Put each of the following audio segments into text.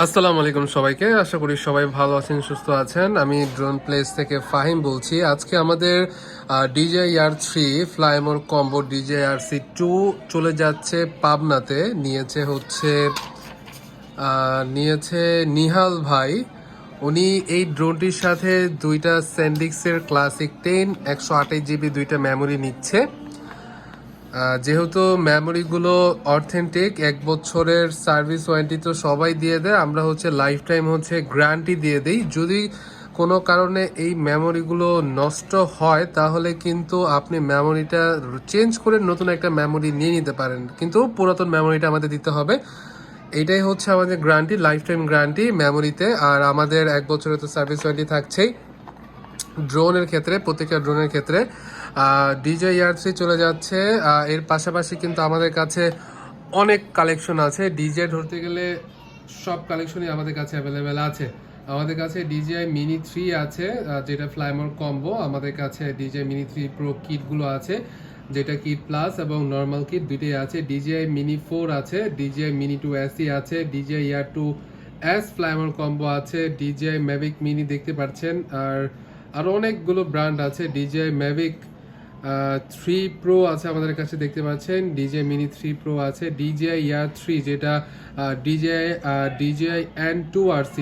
আসসালামু আলাইকুম সবাইকে। আশা করি সবাই ভালো আছেন, সুস্থ আছেন। আমি ড্রোন প্লেস থেকে ফাহিম বলছি। আজকে আমাদের DJI-R3 ফ্লাইমোর কম্বো DJI-RC2 চলে যাচ্ছে পাবনাতে। নিয়েছে নিহাল ভাই। উনি এই ড্রোনটির সাথে দুইটা স্যান্ডিক্সের ক্লাসিক 10 128 GB দুইটা মেমোরি নিচ্ছে। যেহেতু মেমোরিগুলো অথেন্টিক, 1 বছরের সার্ভিস ওয়ারেন্টি তো সবাই দিয়ে দেয়, আমরা লাইফ টাইম গ্যারান্টি দিয়ে দিই। যদি কোনো কারণে এই মেমোরিগুলো নষ্ট হয় তাহলে কিন্তু আপনি মেমোরিটা চেঞ্জ করে নতুন একটা মেমোরি নিয়ে নিতে পারেন, কিন্তু পুরাতন মেমোরিটা আমাদের দিতে হবে। এইটাই আমাদের গ্যারান্টি, লাইফ টাইম গ্যারান্টি মেমোরিতে। আর আমাদের 1 বছরের তো সার্ভিস ওয়ারেন্টি থাকছেই ড্রোনের ক্ষেত্রে, প্রত্যেকটা ড্রোনের ক্ষেত্রে। DJI-R3 চলে যাচ্ছে। এর পাশাপাশি কিন্তু আমাদের কাছে অনেক কালেকশন আছে। ডিজে ধরতে গেলে সব কালেকশনই আমাদের কাছে অ্যাভেলেবেল আছে। আমাদের কাছে DJI Mini 3 আছে, যেটা ফ্লাইমোর কম্বো। আমাদের কাছে DJI Mini 3 Pro কিটগুলো আছে, যেটা কিট প্লাস এবং নর্মাল কিট দুইটাই আছে। DJI Mini 4 আছে, DJI Mini 2 SE আছে, DJI Air 2 S Fly More combo আছে, DJI Mavic Mini দেখতে পাচ্ছেন। আরও অনেকগুলো ব্র্যান্ড আছে। DJI Mavic 3 Pro আছে আমাদের কাছে, দেখতে পাচ্ছেন। DJI Mini 3 Pro আছে, DJI Air 3 যেটা DJI N2RC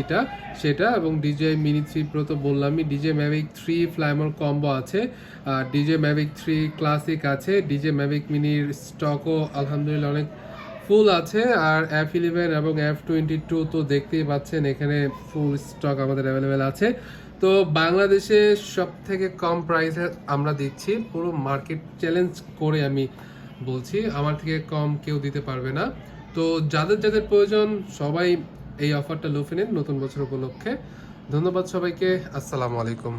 সেটা, এবং DJI Mini 3 Pro তো বললামই। DJI Mavic 3 ফ্লাইমোর কম্বো আছে, DJI Mavic 3 ক্লাসিক আছে, DJI Mavic Miniর স্টকও আলহামদুলিল্লাহ অনেক ফুল আছে। আর F11 এবং F22 তো দেখতেই পাচ্ছেন, এখানে ফুল স্টক আমাদের অ্যাভেলেবেল আছে। তো বাংলাদেশে সব থেকে কম প্রাইসে আমরা দিচ্ছি, পুরো মার্কেট চ্যালেঞ্জ করে আমি বলছি, আমার থেকে কম কেউ দিতে পারবে না। তো যাদের যাদের প্রয়োজন সবাই এই অফারটা লুফে নিন নতুন বছর উপলক্ষে। ধন্যবাদ সবাইকে। আসসালামু আলাইকুম।